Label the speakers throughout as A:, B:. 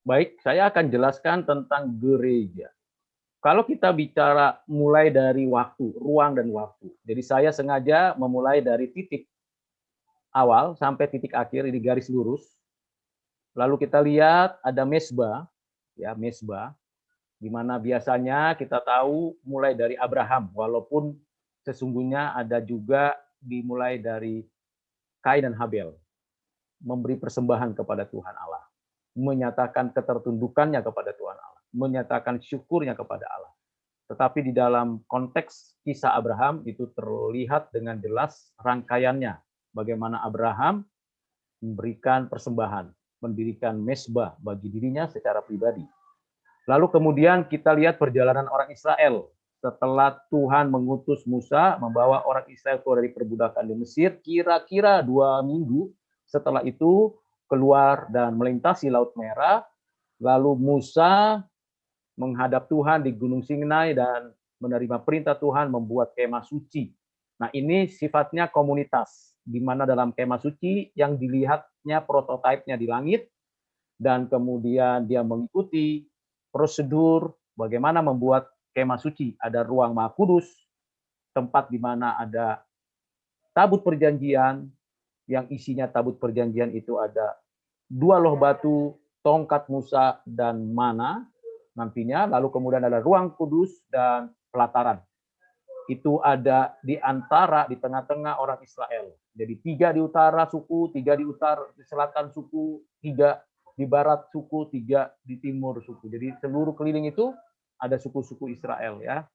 A: Baik, saya akan jelaskan tentang gereja. Kalau kita bicara mulai dari waktu, ruang dan waktu. Jadi saya sengaja memulai dari titik awal sampai titik akhir, ini garis lurus. Lalu kita lihat ada mesbah, ya mesbah, di mana biasanya kita tahu mulai dari Abraham, walaupun sesungguhnya ada juga dimulai dari Kain dan Habel, memberi persembahan kepada Tuhan Allah, menyatakan ketertundukannya kepada Tuhan Allah, menyatakan syukurnya kepada Allah. Tetapi di dalam konteks kisah Abraham itu terlihat dengan jelas rangkaiannya. Bagaimana Abraham memberikan persembahan, mendirikan mesbah bagi dirinya secara pribadi. Lalu kemudian kita lihat perjalanan orang Israel. Setelah Tuhan mengutus Musa membawa orang Israel keluar dari perbudakan di Mesir, kira-kira 2 minggu setelah itu keluar dan melintasi Laut Merah. Lalu Musa menghadap Tuhan di Gunung Sinai dan menerima perintah Tuhan membuat kemah suci. Nah, ini sifatnya komunitas, di mana dalam kemah suci yang dilihatnya prototipenya di langit, dan kemudian dia mengikuti prosedur bagaimana membuat kemah suci. Ada ruang Maha Kudus, tempat di mana ada tabut perjanjian, yang isinya tabut perjanjian itu ada 2 loh batu, tongkat Musa, dan mana nantinya. Lalu kemudian ada ruang kudus dan pelataran. Itu ada di antara, di tengah-tengah orang Israel. Jadi 3 di utara suku, 3 di utara, di selatan suku, 3 di barat suku, 3 di timur suku. Jadi seluruh keliling itu ada suku-suku Israel ya.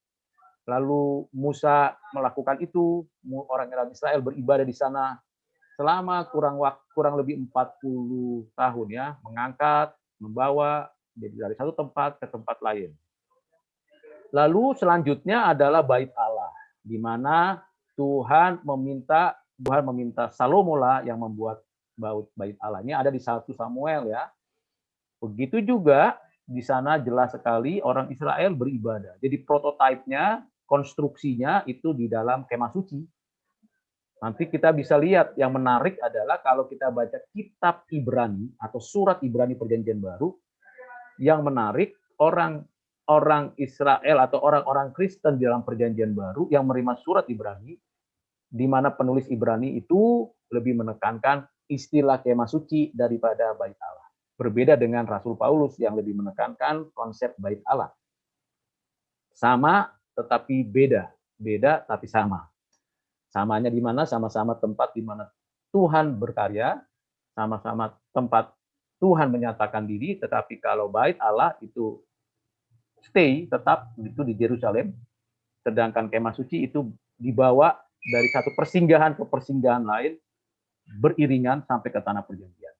A: Lalu Musa melakukan itu, orang Israel beribadah di sana selama kurang lebih 40 tahun ya, mengangkat, membawa jadi dari satu tempat ke tempat lain. Lalu selanjutnya adalah bait Allah, di mana Tuhan meminta Salomo lah yang membuat bait Allah. Ini ada di 1 Samuel ya. Begitu juga di sana jelas sekali orang Israel beribadah. Jadi prototipenya, konstruksinya itu di dalam kemah suci. Nanti kita bisa lihat yang menarik adalah kalau kita baca kitab Ibrani atau surat Ibrani Perjanjian Baru, yang menarik orang Israel atau orang-orang Kristen di dalam Perjanjian Baru yang menerima surat Ibrani, di mana penulis Ibrani itu lebih menekankan istilah kemah suci daripada bait Allah. Berbeda dengan Rasul Paulus yang lebih menekankan konsep bait Allah. Sama tetapi beda, beda tapi sama. Samanya di mana? Sama-sama tempat di mana Tuhan berkarya, sama-sama tempat Tuhan menyatakan diri, tetapi kalau bait Allah itu tetap itu di Yerusalem, sedangkan kemah suci itu dibawa dari satu persinggahan ke persinggahan lain, beriringan sampai ke tanah perjanjian.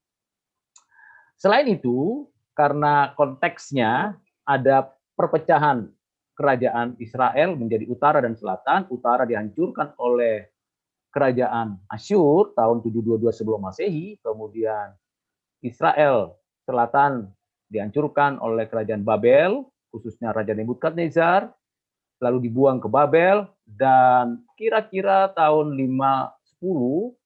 A: Selain itu, karena konteksnya ada perpecahan kerajaan Israel menjadi utara dan selatan, utara dihancurkan oleh kerajaan Asyur tahun 722 sebelum Masehi, kemudian Israel selatan dihancurkan oleh kerajaan Babel, khususnya Raja Nebukadnezar, lalu dibuang ke Babel, dan kira-kira tahun 510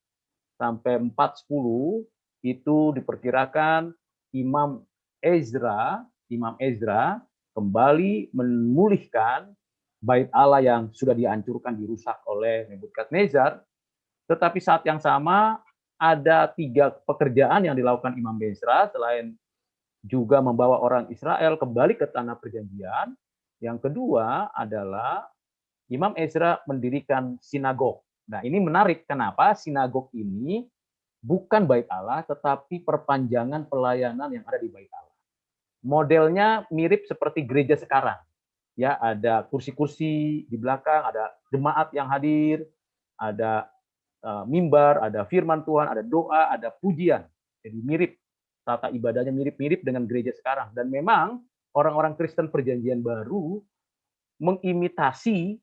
A: sampai 410 itu diperkirakan Imam Ezra kembali memulihkan bait Allah yang sudah dihancurkan, dirusak oleh Nebukadnezar. Tetapi saat yang sama ada 3 pekerjaan yang dilakukan Imam Ezra selain juga membawa orang Israel kembali ke tanah perjanjian. Yang kedua adalah Imam Ezra mendirikan sinagog. Nah, ini menarik. Kenapa? Sinagog ini bukan bait Allah, tetapi perpanjangan pelayanan yang ada di bait Allah. Modelnya mirip seperti gereja sekarang. Ya, ada kursi-kursi di belakang, ada jemaat yang hadir, ada mimbar, ada firman Tuhan, ada doa, ada pujian. Jadi mirip, tata ibadahnya mirip-mirip dengan gereja sekarang. Dan memang orang-orang Kristen Perjanjian Baru mengimitasi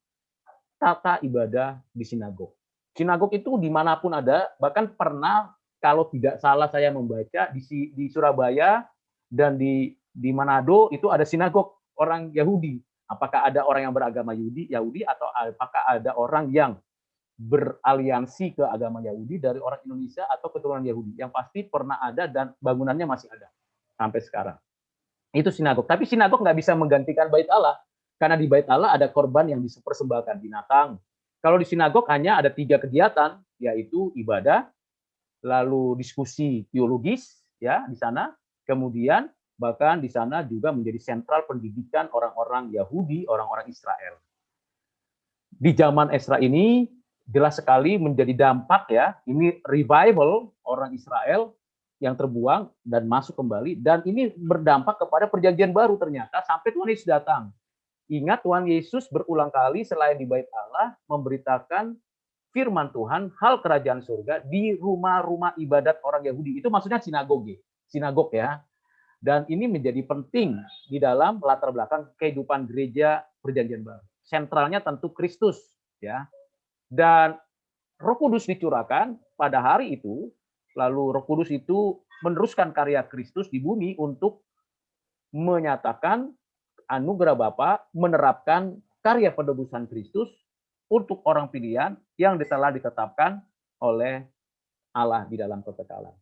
A: tata ibadah di sinagog. Sinagog itu dimanapun ada, bahkan pernah kalau tidak salah saya membaca di Surabaya dan di Manado itu ada sinagog orang Yahudi. Apakah ada orang yang beragama Yahudi atau apakah ada orang yang beraliansi ke agama Yahudi dari orang Indonesia atau keturunan Yahudi? Yang pasti pernah ada dan bangunannya masih ada sampai sekarang. Itu sinagog. Tapi sinagog nggak bisa menggantikan bait Allah. Karena di bait Allah ada korban yang dipersembahkan binatang. Kalau di sinagog hanya ada 3 kegiatan, yaitu ibadah, lalu diskusi teologis ya di sana, kemudian bahkan di sana juga menjadi sentral pendidikan orang-orang Yahudi, orang-orang Israel. Di zaman Esra ini jelas sekali menjadi dampak ya, ini revival orang Israel yang terbuang dan masuk kembali, dan ini berdampak kepada perjanjian baru ternyata sampai Tuhan Yesus datang. Ingat, Tuhan Yesus berulang kali selain di bait Allah memberitakan firman Tuhan, hal kerajaan surga di rumah-rumah ibadat orang Yahudi. Itu maksudnya sinagog ya. Dan ini menjadi penting di dalam latar belakang kehidupan gereja perjanjian baru. Sentralnya tentu Kristus ya. Dan Roh Kudus dicurahkan pada hari itu, lalu Roh Kudus itu meneruskan karya Kristus di bumi untuk menyatakan anugerah Bapa, menerapkan karya penebusan Kristus untuk orang pilihan yang telah ditetapkan oleh Allah di dalam kekekalan.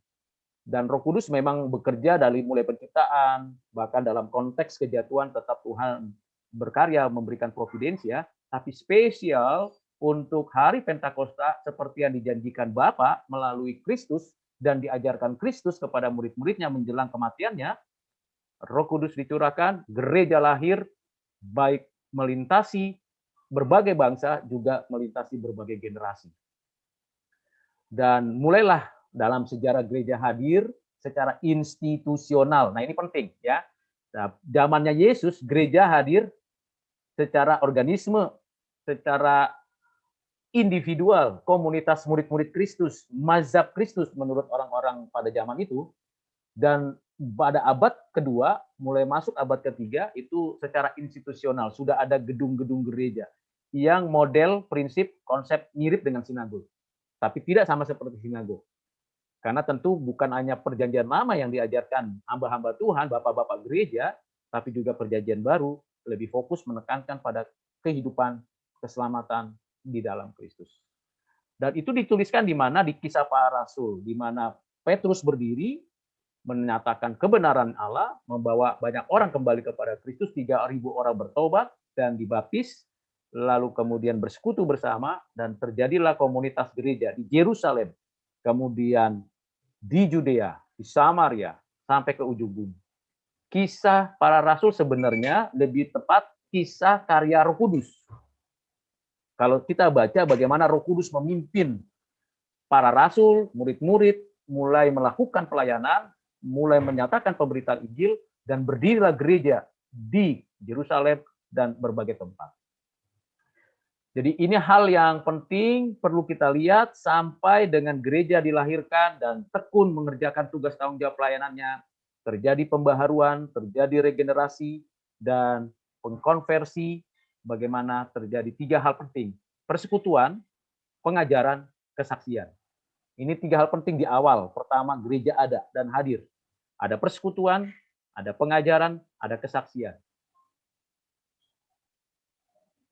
A: Dan Roh Kudus memang bekerja dari mulai penciptaan, bahkan dalam konteks kejatuhan tetap Tuhan berkarya memberikan providensi ya, tapi spesial untuk hari Pentakosta seperti yang dijanjikan Bapa melalui Kristus dan diajarkan Kristus kepada murid-muridnya menjelang kematiannya, Roh Kudus dicurahkan, gereja lahir, baik melintasi berbagai bangsa, juga melintasi berbagai generasi. Dan mulailah dalam sejarah gereja hadir secara institusional. Nah, ini penting ya. Nah, zamannya Yesus, gereja hadir secara organisme, secara individual, komunitas murid-murid Kristus, mazhab Kristus menurut orang-orang pada zaman itu. Dan pada abad kedua, mulai masuk abad ketiga, itu secara institusional. Sudah ada gedung-gedung gereja yang model, prinsip, konsep mirip dengan sinagog. Tapi tidak sama seperti sinagog. Karena tentu bukan hanya perjanjian lama yang diajarkan hamba-hamba Tuhan, bapak-bapak gereja, tapi juga perjanjian baru lebih fokus menekankan pada kehidupan, keselamatan di dalam Kristus. Dan itu dituliskan di mana? Di Kisah Para Rasul, di mana Petrus berdiri, menyatakan kebenaran Allah, membawa banyak orang kembali kepada Kristus, 3.000 orang bertobat dan dibaptis, lalu kemudian bersekutu bersama, dan terjadilah komunitas gereja di Yerusalem, kemudian di Judea, di Samaria, sampai ke ujung bumi. Kisah Para Rasul sebenarnya lebih tepat kisah karya Roh Kudus. Kalau kita baca bagaimana Roh Kudus memimpin para rasul, murid-murid, mulai melakukan pelayanan, mulai menyatakan pemberitaan Injil, dan berdirilah gereja di Yerusalem dan berbagai tempat. Jadi ini hal yang penting perlu kita lihat sampai dengan gereja dilahirkan dan tekun mengerjakan tugas tanggung jawab pelayanannya, terjadi pembaharuan, terjadi regenerasi, dan pengkonversi, bagaimana terjadi 3 hal penting: persekutuan, pengajaran, kesaksian. Ini 3 hal penting di awal. Pertama, gereja ada dan hadir. Ada persekutuan, ada pengajaran, ada kesaksian.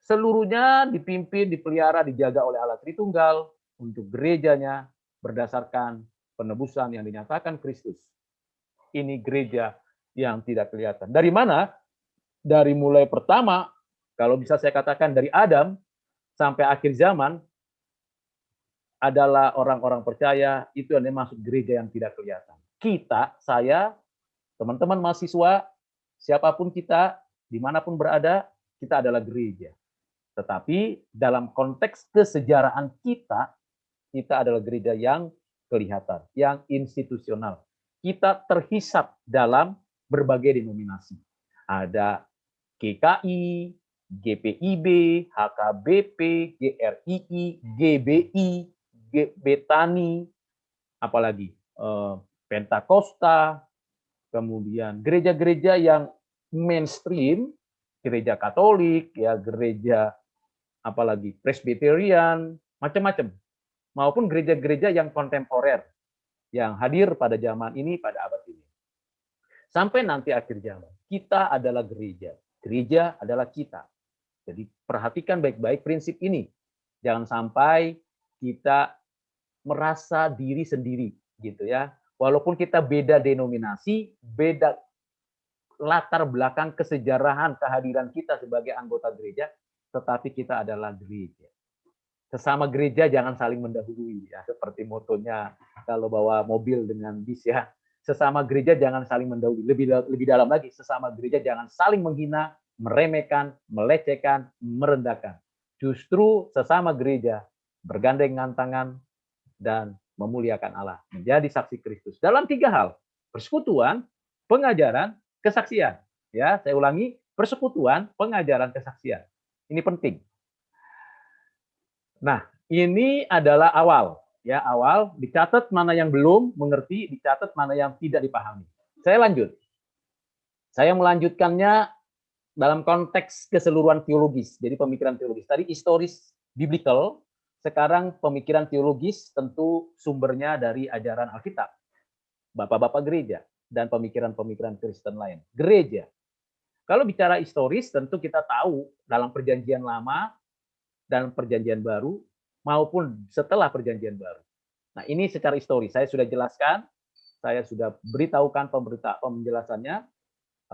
A: Seluruhnya dipimpin, dipelihara, dijaga oleh Allah Tritunggal untuk gerejanya berdasarkan penebusan yang dinyatakan Kristus. Ini gereja yang tidak kelihatan. Dari mana? Dari mulai pertama, kalau bisa saya katakan dari Adam sampai akhir zaman, adalah orang-orang percaya, itu yang dimaksud gereja yang tidak kelihatan. Kita, saya, teman-teman mahasiswa, siapapun kita, dimanapun berada, kita adalah gereja. Tetapi dalam konteks kesejarahan kita, kita adalah gereja yang kelihatan, yang institusional. Kita terhisap dalam berbagai denominasi. Ada GKI, GPIB, HKBP, GRII, GBI, Betani, apalagi Pentakosta, kemudian gereja-gereja yang mainstream, gereja Katolik, ya gereja apalagi Presbyterian, macam-macam, maupun gereja-gereja yang kontemporer yang hadir pada zaman ini, pada abad ini. Sampai nanti akhir zaman, kita adalah gereja. Gereja adalah kita. Jadi perhatikan baik-baik prinsip ini. Jangan sampai kita merasa diri sendiri gitu ya. Walaupun kita beda denominasi, beda latar belakang kesejarahan kehadiran kita sebagai anggota gereja, tetapi kita adalah gereja. Sesama gereja jangan saling mendahului ya, seperti motonya kalau bawa mobil dengan bis ya. Sesama gereja jangan saling mendahului. Lebih dalam lagi, sesama gereja jangan saling menghina, meremehkan, melecehkan, merendahkan. Justru sesama gereja bergandengan tangan dan memuliakan Allah, menjadi saksi Kristus dalam 3 hal: persekutuan, pengajaran, kesaksian. Ya, saya ulangi, persekutuan, pengajaran, kesaksian. Ini penting. Nah, ini adalah awal, ya, awal, dicatat mana yang belum mengerti, dicatat mana yang tidak dipahami. Saya lanjut. Saya melanjutkannya dalam konteks keseluruhan teologis, jadi pemikiran teologis. Tadi historis biblical, sekarang pemikiran teologis tentu sumbernya dari ajaran Alkitab, bapak-bapak gereja, dan pemikiran-pemikiran Kristen lain. Gereja. Kalau bicara historis, tentu kita tahu dalam perjanjian lama dan perjanjian baru, maupun setelah perjanjian baru. Nah, ini secara historis. Saya sudah jelaskan, saya sudah beritahukan penjelasannya.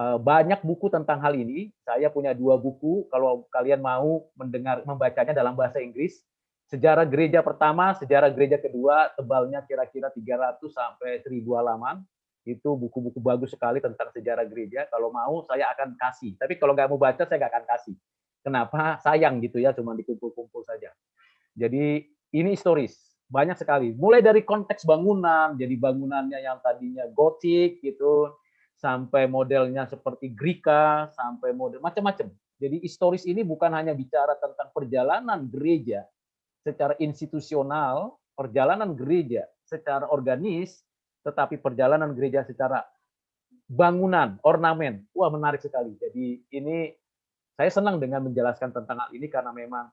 A: Banyak buku tentang hal ini. Saya punya 2 buku, kalau kalian mau membacanya dalam bahasa Inggris. Sejarah gereja pertama, sejarah gereja kedua, tebalnya kira-kira 300 sampai 1000 halaman. Itu buku-buku bagus sekali tentang sejarah gereja. Kalau mau, saya akan kasih. Tapi kalau nggak mau baca, saya nggak akan kasih. Kenapa? Sayang gitu ya, cuma dikumpul-kumpul saja. Jadi ini historis, banyak sekali. Mulai dari konteks bangunan, jadi bangunannya yang tadinya gotik gitu, sampai modelnya seperti Greka, sampai model macam-macam. Jadi historis ini bukan hanya bicara tentang perjalanan gereja secara institusional, perjalanan gereja secara organis, tetapi perjalanan gereja secara bangunan, ornamen. Wah, menarik sekali. Jadi ini saya senang dengan menjelaskan tentang hal ini karena memang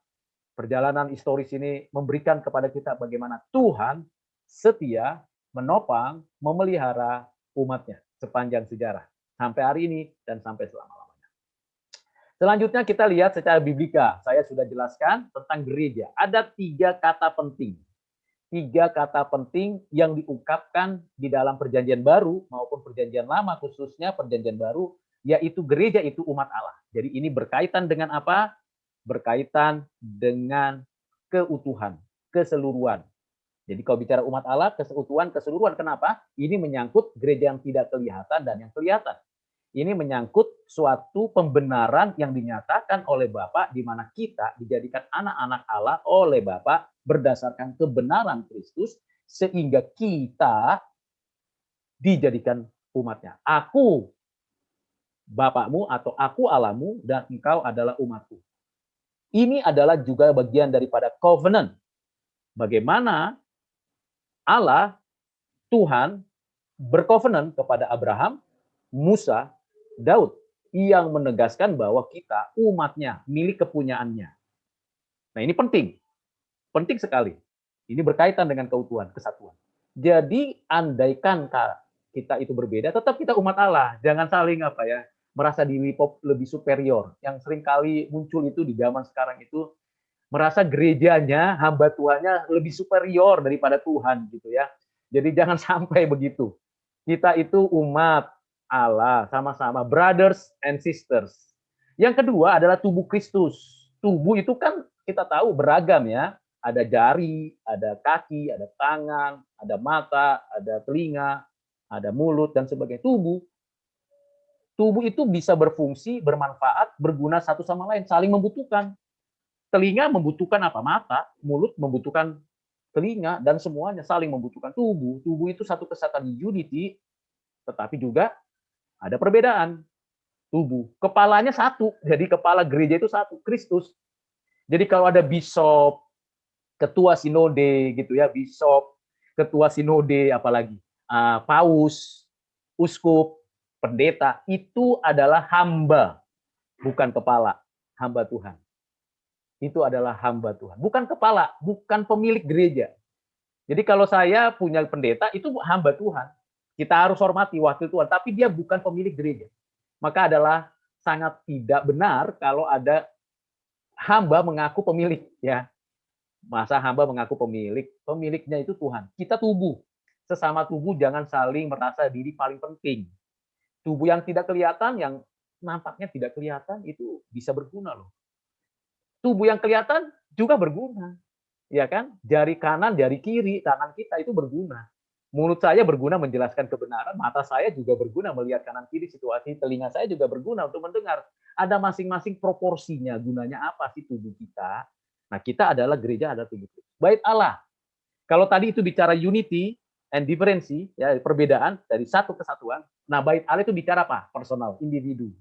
A: perjalanan historis ini memberikan kepada kita bagaimana Tuhan setia, menopang, memelihara umatnya sepanjang sejarah. Sampai hari ini dan sampai selama-lamanya. Selanjutnya kita lihat secara biblika. Saya sudah jelaskan tentang gereja. Ada 3 kata penting. 3 kata penting yang diungkapkan di dalam perjanjian baru maupun perjanjian lama, khususnya perjanjian baru, yaitu gereja itu umat Allah. Jadi ini berkaitan dengan apa? Berkaitan dengan keutuhan, keseluruhan. Jadi kalau bicara umat Allah, keutuhan, keseluruhan. Kenapa? Ini menyangkut gereja yang tidak kelihatan dan yang kelihatan. Ini menyangkut suatu pembenaran yang dinyatakan oleh Bapa, di mana kita dijadikan anak-anak Allah oleh Bapa berdasarkan kebenaran Kristus, sehingga kita dijadikan umatnya. Aku Bapakmu atau aku Allahmu dan engkau adalah umatku. Ini adalah juga bagian daripada covenant. Bagaimana Allah, Tuhan, bercovenant kepada Abraham, Musa, Daud, yang menegaskan bahwa kita umatnya, milik kepunyaannya. Nah, ini penting. Penting sekali. Ini berkaitan dengan keutuhan, kesatuan. Jadi, andaikan kita itu berbeda, tetap kita umat Allah. Jangan saling merasa diri lebih superior. Yang seringkali muncul itu di zaman sekarang itu, merasa gerejanya, hamba Tuhannya lebih superior daripada Tuhan gitu ya. Jadi jangan sampai begitu. Kita itu umat Allah, sama-sama brothers and sisters. Yang kedua adalah tubuh Kristus. Tubuh itu kan kita tahu beragam ya. Ada jari, ada kaki, ada tangan, ada mata, ada telinga, ada mulut dan sebagainya. Tubuh itu bisa berfungsi, bermanfaat, berguna satu sama lain, saling membutuhkan. Telinga membutuhkan apa? Mata, mulut membutuhkan telinga, dan semuanya saling membutuhkan tubuh. Tubuh itu satu kesatuan unity, tetapi juga ada perbedaan. Tubuh, kepalanya satu, jadi kepala gereja itu satu, Kristus. Jadi kalau ada bishop, ketua sinode gitu ya, bishop, ketua sinode, apalagi paus, uskup, pendeta, itu adalah hamba, bukan kepala, hamba Tuhan. Itu adalah hamba Tuhan. Bukan kepala, bukan pemilik gereja. Jadi kalau saya punya pendeta, itu hamba Tuhan. Kita harus hormati wakil Tuhan, tapi dia bukan pemilik gereja. Maka adalah sangat tidak benar kalau ada hamba mengaku pemilik. Ya, masa hamba mengaku pemilik? Pemiliknya itu Tuhan. Kita tubuh. Sesama tubuh jangan saling merasa diri paling penting. Tubuh yang tidak kelihatan, yang nampaknya tidak kelihatan, itu bisa berguna loh. Tubuh yang kelihatan juga berguna, ya kan? Jari kanan, jari kiri, tangan kita itu berguna. Mulut saya berguna menjelaskan kebenaran, mata saya juga berguna melihat kanan kiri situasi, telinga saya juga berguna untuk mendengar. Ada masing-masing proporsinya, gunanya apa sih tubuh kita? Nah, kita adalah gereja, ada tubuh. Bait Allah. Kalau tadi itu bicara unity and differency, ya perbedaan dari satu kesatuan. Nah, bait Allah itu bicara apa? Personal, individu.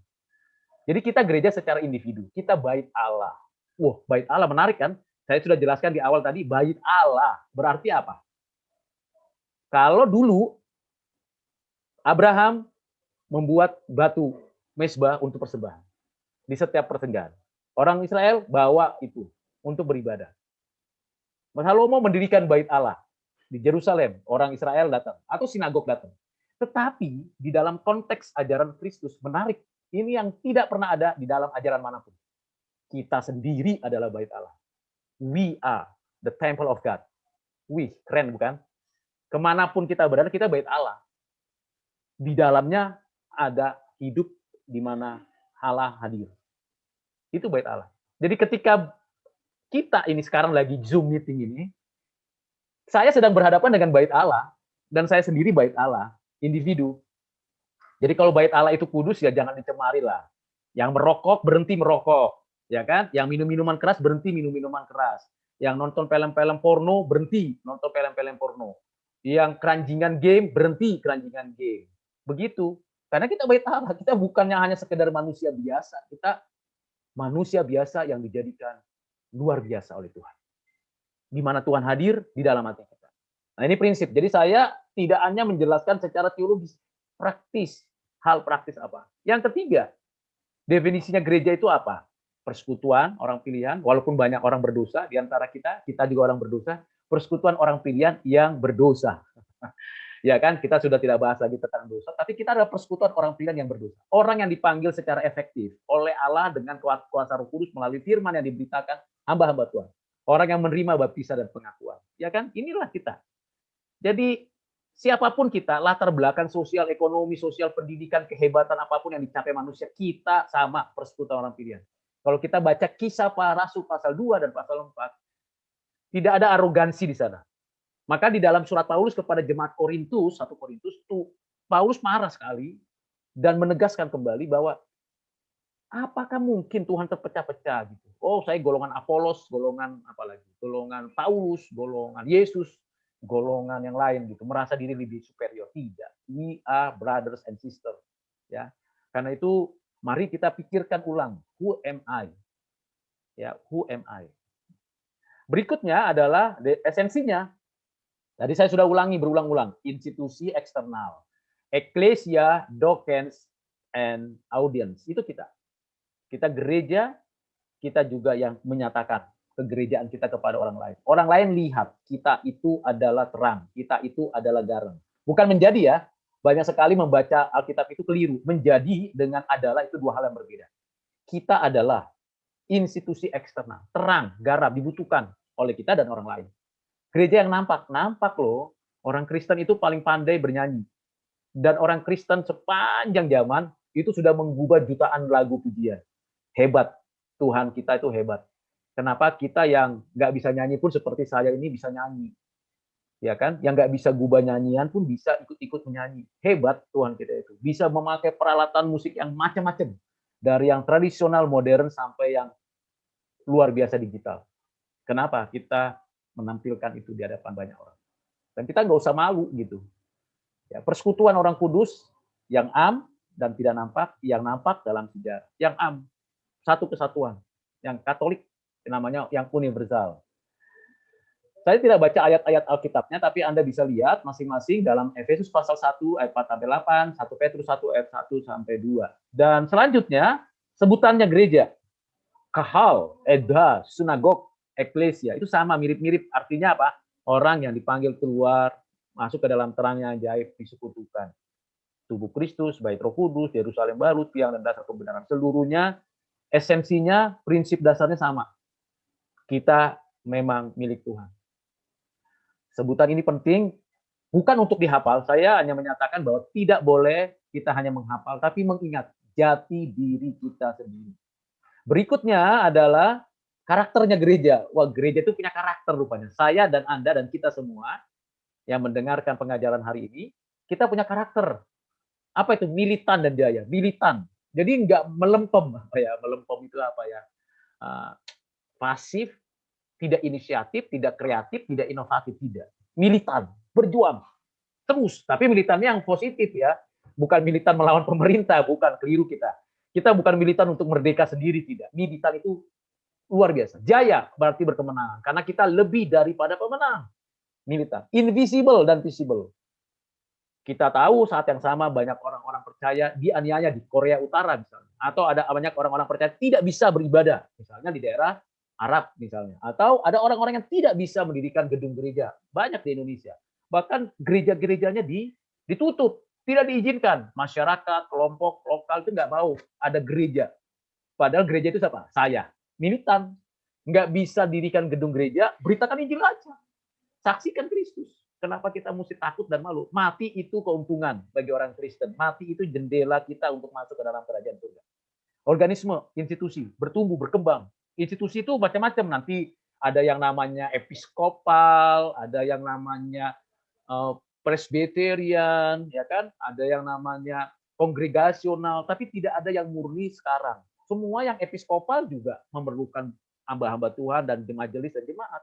A: Jadi kita gereja secara individu, kita bait Allah. Wah, bait Allah menarik kan? Saya sudah jelaskan di awal tadi, bait Allah berarti apa? Kalau dulu Abraham membuat batu mesbah untuk persembahan di setiap pertenggaran. Orang Israel bawa itu untuk beribadah. Salomo mendirikan bait Allah di Yerusalem, orang Israel datang atau sinagog datang. Tetapi di dalam konteks ajaran Kristus menarik, ini yang tidak pernah ada di dalam ajaran manapun. Kita sendiri adalah bait Allah. We are the temple of God. We, keren bukan? Kemanapun kita berada, kita bait Allah. Di dalamnya ada hidup di mana Allah hadir. Itu bait Allah. Jadi ketika kita ini sekarang lagi Zoom meeting ini, saya sedang berhadapan dengan bait Allah, dan saya sendiri bait Allah, individu. Jadi kalau bait Allah itu kudus, ya jangan dicemari lah. Yang merokok, berhenti merokok. Ya kan? Yang minum minuman keras, berhenti minum minuman keras. Yang nonton film-film porno, berhenti nonton film-film porno. Yang keranjingan game, berhenti keranjingan game. Begitu. Karena kita bait Allah, kita bukannya hanya sekedar manusia biasa. Kita manusia biasa yang dijadikan luar biasa oleh Tuhan. Di mana Tuhan hadir di dalam hati kita. Nah, ini prinsip. Jadi saya tidak hanya menjelaskan secara teologis, praktis. Hal praktis apa? Yang ketiga, definisinya gereja itu apa? Persekutuan orang pilihan, walaupun banyak orang berdosa di antara kita juga orang berdosa, persekutuan orang pilihan yang berdosa. Ya kan, kita sudah tidak bahas lagi tentang dosa, tapi kita adalah persekutuan orang pilihan yang berdosa. Orang yang dipanggil secara efektif oleh Allah dengan kuasa Roh Kudus melalui firman yang diberitakan hamba-hamba Tuhan. Orang yang menerima baptisan dan pengakuan. Ya kan, inilah kita. Jadi siapapun kita, latar belakang sosial, ekonomi, sosial, pendidikan, kehebatan apapun yang dicapai manusia, kita sama persekutuan orang pilihan. Kalau kita baca Kisah Para Rasul pasal 2 dan pasal 4, tidak ada arogansi di sana. Maka di dalam surat Paulus kepada jemaat Korintus, 1 Korintus, itu Paulus marah sekali dan menegaskan kembali bahwa apakah mungkin Tuhan terpecah-pecah gitu. Oh, saya golongan Apolos, golongan apa lagi? Golongan Paulus, golongan Yesus, golongan yang lain gitu, merasa diri lebih superior. Tidak. We are brothers and sisters. Ya. Karena itu mari kita pikirkan ulang, who am I? Ya, who am I? Berikutnya adalah esensinya. Tadi saya sudah ulangi berulang-ulang, institusi eksternal. Ecclesia, docens, and audience. Itu kita. Kita gereja, kita juga yang menyatakan kegerejaan kita kepada orang lain. Orang lain lihat, kita itu adalah terang, kita itu adalah garam. Bukan menjadi ya, banyak sekali membaca Alkitab itu keliru. Menjadi dengan adalah itu dua hal yang berbeda. Kita adalah institusi eksternal, terang, garam, dibutuhkan oleh kita dan orang lain. Gereja yang nampak loh, orang Kristen itu paling pandai bernyanyi. Dan orang Kristen sepanjang zaman itu sudah menggubah jutaan lagu pujian. Hebat, Tuhan kita itu hebat. Kenapa kita yang nggak bisa nyanyi pun seperti saya ini bisa nyanyi. Ya kan? Yang nggak bisa gubah nyanyian pun bisa ikut-ikut menyanyi. Hebat Tuhan kita itu. Bisa memakai peralatan musik yang macam-macam. Dari yang tradisional, modern, sampai yang luar biasa digital. Kenapa? Kita menampilkan itu di hadapan banyak orang. Dan kita nggak usah malu gitu. Ya, persekutuan orang kudus yang dan tidak nampak, yang nampak dalam sejarah. Yang satu kesatuan. Yang Katolik namanya yang universal. Saya tidak baca ayat-ayat Alkitabnya, tapi Anda bisa lihat masing-masing dalam Efesus pasal 1 ayat 4 sampai 8, 1 Petrus 1 ayat 1 sampai 2. Dan selanjutnya sebutannya gereja. Kahal, Eda, Sunagog, Eklesia, itu sama, mirip-mirip. Artinya apa? Orang yang dipanggil keluar, masuk ke dalam terangnya ajaib, disekutukan. Tubuh Kristus, bait Roh Kudus, Yerusalem baru, tiang dan dasar kebenaran. Seluruhnya, esensinya, prinsip dasarnya sama. Kita memang milik Tuhan. Sebutan ini penting, bukan untuk dihafal. Saya hanya menyatakan bahwa tidak boleh kita hanya menghafal, tapi mengingat jati diri kita sendiri. Berikutnya adalah karakternya gereja. Wah, gereja itu punya karakter rupanya. Saya dan Anda dan kita semua yang mendengarkan pengajaran hari ini, kita punya karakter. Apa itu? Militan dan jaya. Militan. Jadi nggak melempem. Apa ya? Melempem itu apa ya? Pasif, tidak inisiatif, tidak kreatif, tidak inovatif, tidak. Militan, berjuang, terus. Tapi militannya yang positif ya. Bukan militan melawan pemerintah, bukan, keliru kita. Kita bukan militan untuk merdeka sendiri, tidak. Militan itu luar biasa. Jaya berarti berkemenangan. Karena kita lebih daripada pemenang. Militan. Invisible dan visible. Kita tahu saat yang sama banyak orang-orang percaya dianiaya di Korea Utara misalnya. Atau ada banyak orang-orang percaya tidak bisa beribadah. Misalnya di daerah Arab misalnya. Atau ada orang-orang yang tidak bisa mendirikan gedung gereja. Banyak di Indonesia. Bahkan gereja-gerejanya ditutup. Tidak diizinkan. Masyarakat, kelompok, lokal itu nggak mau ada gereja. Padahal gereja itu siapa? Saya. Militan. Nggak bisa dirikan gedung gereja, beritakan Injil aja. Saksikan Kristus. Kenapa kita mesti takut dan malu? Mati itu keuntungan bagi orang Kristen. Mati itu jendela kita untuk masuk ke dalam kerajaan surga. Organisme, institusi, bertumbuh, berkembang. Institusi itu macam-macam. Nanti ada yang namanya episkopal, ada yang namanya presbyterian, ya kan? Ada yang namanya kongregasional, tapi tidak ada yang murni sekarang. Semua yang episkopal juga memerlukan hamba-hamba Tuhan dan majelis dan jemaat.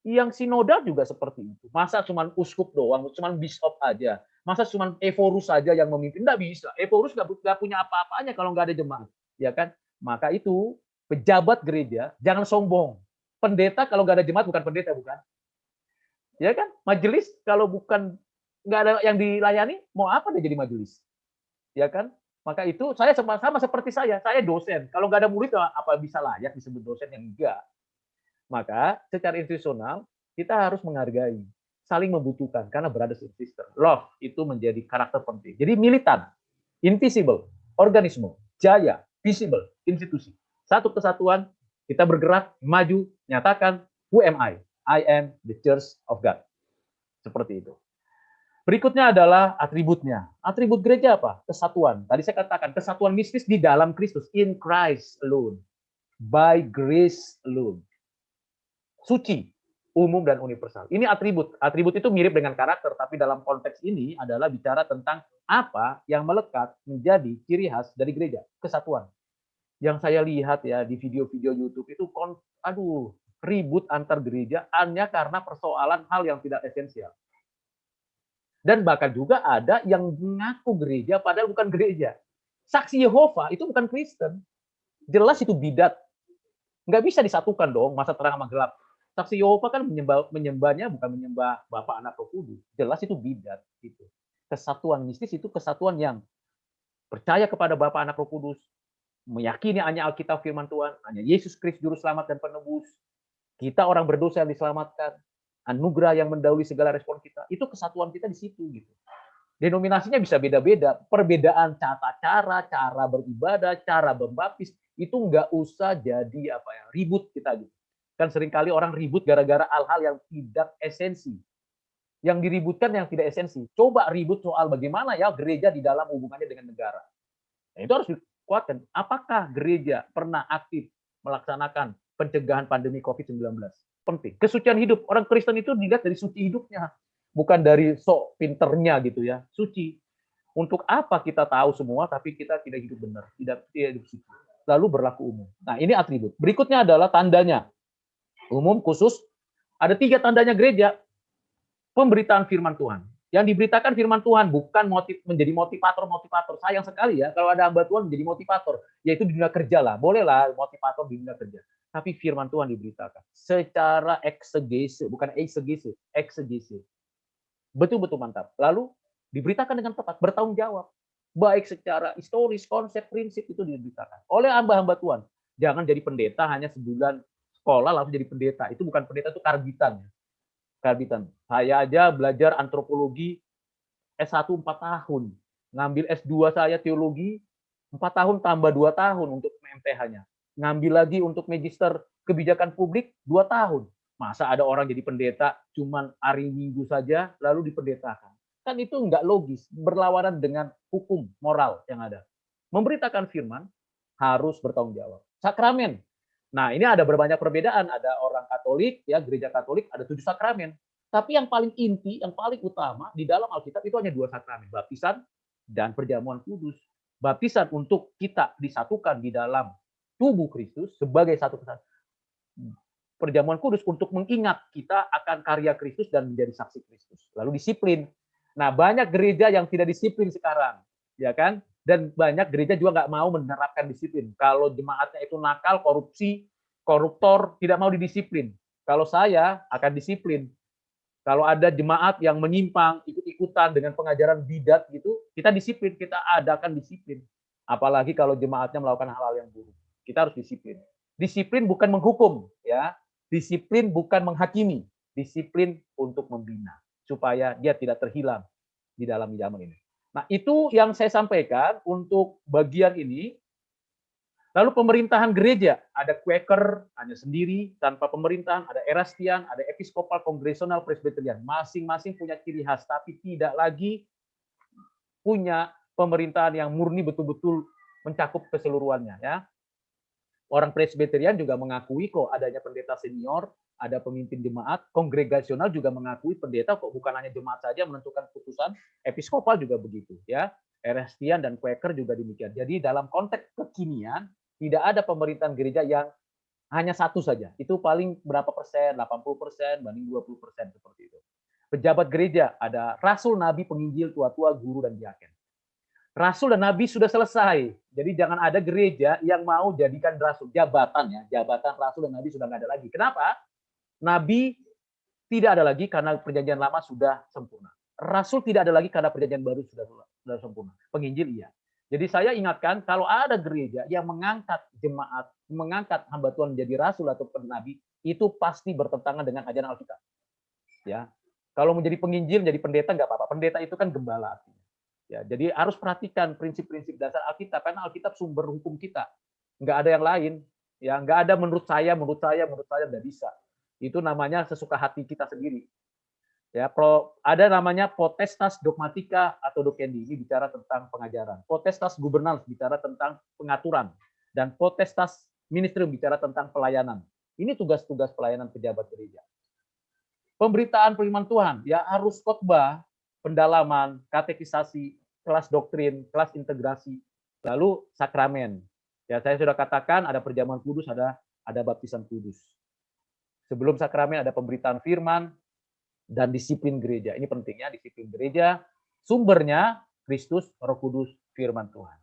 A: Yang sinodal juga seperti itu. Masa cuma uskup doang, cuma bishop aja. Masa cuma evorus saja yang memimpin? Nggak bisa. Evorus nggak punya apa-apanya kalau nggak ada jemaat. Ya kan? Maka itu pejabat gereja jangan sombong. Pendeta kalau nggak ada jemaat bukan pendeta, bukan? Ya kan? Majelis kalau bukan nggak ada yang dilayani, mau apa dia jadi majelis? Ya kan? Maka itu saya sama seperti saya dosen. Kalau nggak ada murid, apa bisa layak disebut dosen? Yang enggak. Maka secara institusional kita harus menghargai, saling membutuhkan karena brothers and sisters. Love itu menjadi karakter penting. Jadi militan, invisible, organisme, jaya, visible, institusi. Satu kesatuan, kita bergerak, maju, nyatakan, who am I? I am the Church of God. Seperti itu. Berikutnya adalah atributnya. Atribut gereja apa? Kesatuan. Tadi saya katakan, kesatuan mistis di dalam Kristus. In Christ alone. By grace alone. Suci, umum dan universal. Ini atribut. Atribut itu mirip dengan karakter, tapi dalam konteks ini adalah bicara tentang apa yang melekat menjadi ciri khas dari gereja, kesatuan. Yang saya lihat ya di video-video YouTube itu, ribut antar gereja hanya karena persoalan hal yang tidak esensial. Dan bahkan juga ada yang mengaku gereja padahal bukan gereja. Saksi Yehova itu bukan Kristen. Jelas itu bidat. Nggak bisa disatukan dong, masa terang sama gelap. Saksi Yehova kan menyembahnya bukan menyembah Bapa, Anak, Roh Kudus. Jelas itu bidat gitu. Kesatuan mistis itu kesatuan yang percaya kepada Bapa, Anak, Roh Kudus, meyakini hanya Alkitab firman Tuhan, hanya Yesus Kristus juru selamat dan penebus. Kita orang berdosa yang diselamatkan, anugerah yang mendahului segala respon kita. Itu kesatuan kita di situ gitu. Denominasinya bisa beda-beda, perbedaan tata cara beribadah, cara membaptis itu nggak usah jadi ribut kita gitu. Kan seringkali orang ribut gara-gara hal-hal yang tidak esensi. Yang diributkan yang tidak esensi. Coba ribut soal bagaimana ya gereja di dalam hubungannya dengan negara. Nah, itu harus dikuatkan. Apakah gereja pernah aktif melaksanakan pencegahan pandemi COVID-19? Penting. Kesucian hidup. Orang Kristen itu dilihat dari suci hidupnya. Bukan dari sok pinternya gitu ya. Suci. Untuk apa kita tahu semua tapi kita tidak hidup benar. Tidak hidup suci. Lalu berlaku umum. Nah, ini atribut. Berikutnya adalah tandanya. Umum, khusus, ada 3 tandanya gereja. Pemberitaan firman Tuhan. Yang diberitakan firman Tuhan bukan menjadi motivator. Sayang sekali ya kalau ada hamba Tuhan menjadi motivator. Yaitu di dunia kerja lah. Bolehlah motivator di dunia kerja. Tapi firman Tuhan diberitakan. Secara eksegese. Bukan eksegese. Eksegese. Betul-betul mantap. Lalu diberitakan dengan tepat. Bertanggung jawab. Baik secara historis, konsep, prinsip itu diberitakan. Oleh hamba-hamba Tuhan. Jangan jadi pendeta hanya sebulan sekolah langsung jadi pendeta. Itu bukan pendeta, itu karbitan. Karbitan. Saya aja belajar antropologi S1 4 tahun. Ngambil S2 saya teologi 4 tahun tambah 2 tahun untuk MTH-nya. Ngambil lagi untuk magister kebijakan publik 2 tahun. Masa ada orang jadi pendeta cuman hari Minggu saja lalu dipendetakan. Kan itu nggak logis, berlawanan dengan hukum moral yang ada. Memberitakan firman harus bertanggung jawab. Sakramen. Nah, ini ada berbanyak perbedaan. Ada orang Katolik, ya gereja Katolik ada 7 sakramen. Tapi yang paling inti, yang paling utama di dalam Alkitab itu hanya 2 sakramen, baptisan dan perjamuan kudus. Baptisan untuk kita disatukan di dalam tubuh Kristus sebagai satu kesatuan. Perjamuan kudus untuk mengingat kita akan karya Kristus dan menjadi saksi Kristus. Lalu disiplin. Nah, banyak gereja yang tidak disiplin sekarang, ya kan? Dan banyak gereja juga nggak mau menerapkan disiplin. Kalau jemaatnya itu nakal, korupsi, koruptor, tidak mau didisiplin. Kalau saya akan disiplin. Kalau ada jemaat yang menyimpang, ikut-ikutan dengan pengajaran bidat gitu, kita disiplin, kita adakan disiplin. Apalagi kalau jemaatnya melakukan hal-hal yang buruk. Kita harus disiplin. Disiplin bukan menghukum, ya. Disiplin bukan menghakimi, disiplin untuk membina supaya dia tidak terhilang di dalam zaman ini. Nah, itu yang saya sampaikan untuk bagian ini. Lalu pemerintahan gereja, ada Quaker hanya sendiri tanpa pemerintahan, ada Erastian, ada Episkopal, Kongresional, Presbyterian. Masing-masing punya ciri khas, tapi tidak lagi punya pemerintahan yang murni betul-betul mencakup keseluruhannya, ya. Orang Presbyterian juga mengakui kok adanya pendeta senior, ada pemimpin jemaat, kongregasional juga mengakui pendeta kok bukan hanya jemaat saja menentukan putusan, episkopal juga begitu, ya. Erastian dan Quaker juga demikian. Jadi dalam konteks kekinian tidak ada pemerintahan gereja yang hanya satu saja. Itu paling berapa persen, 80% banding 20% seperti itu. Pejabat gereja ada rasul, nabi, penginjil, tua-tua, guru dan diaken. Rasul dan nabi sudah selesai. Jadi jangan ada gereja yang mau jadikan rasul jabatan, ya. Jabatan rasul dan nabi sudah nggak ada lagi. Kenapa? Nabi tidak ada lagi karena perjanjian lama sudah sempurna. Rasul tidak ada lagi karena perjanjian baru sudah sempurna. Penginjil iya. Jadi saya ingatkan kalau ada gereja yang mengangkat jemaat, mengangkat hamba Tuhan menjadi rasul atau nabi, itu pasti bertentangan dengan ajaran Alkitab. Ya. Kalau menjadi penginjil, menjadi pendeta nggak apa-apa. Pendeta itu kan gembala artinya. Ya, jadi harus perhatikan prinsip-prinsip dasar Alkitab karena Alkitab sumber hukum kita. Nggak ada yang lain. Ya, nggak ada menurut saya nggak bisa. Itu namanya sesuka hati kita sendiri. Ya, ada namanya potestas dogmatika atau dokendi, ini bicara tentang pengajaran. Potestas gubernalis bicara tentang pengaturan dan potestas ministerium bicara tentang pelayanan. Ini tugas-tugas pelayanan pejabat gereja. Pemberitaan firman Tuhan, ya harus khotbah, pendalaman, katekisasi, kelas doktrin, kelas integrasi, lalu sakramen. Ya, saya sudah katakan ada perjamuan kudus, ada baptisan kudus. Sebelum sakramen ada pemberitaan firman dan disiplin gereja. Ini pentingnya disiplin gereja. Sumbernya Kristus, Roh Kudus, firman Tuhan.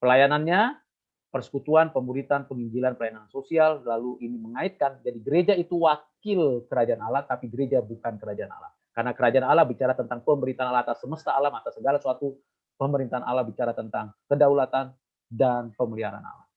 A: Pelayanannya persekutuan, pemuritan, penginjilan, pelayanan sosial, lalu ini mengaitkan jadi gereja itu wakil kerajaan Allah, tapi gereja bukan kerajaan Allah. Karena kerajaan Allah bicara tentang pemerintahan Allah atas semesta alam, atas segala sesuatu. Pemerintahan Allah bicara tentang kedaulatan dan pemeliharaan Allah.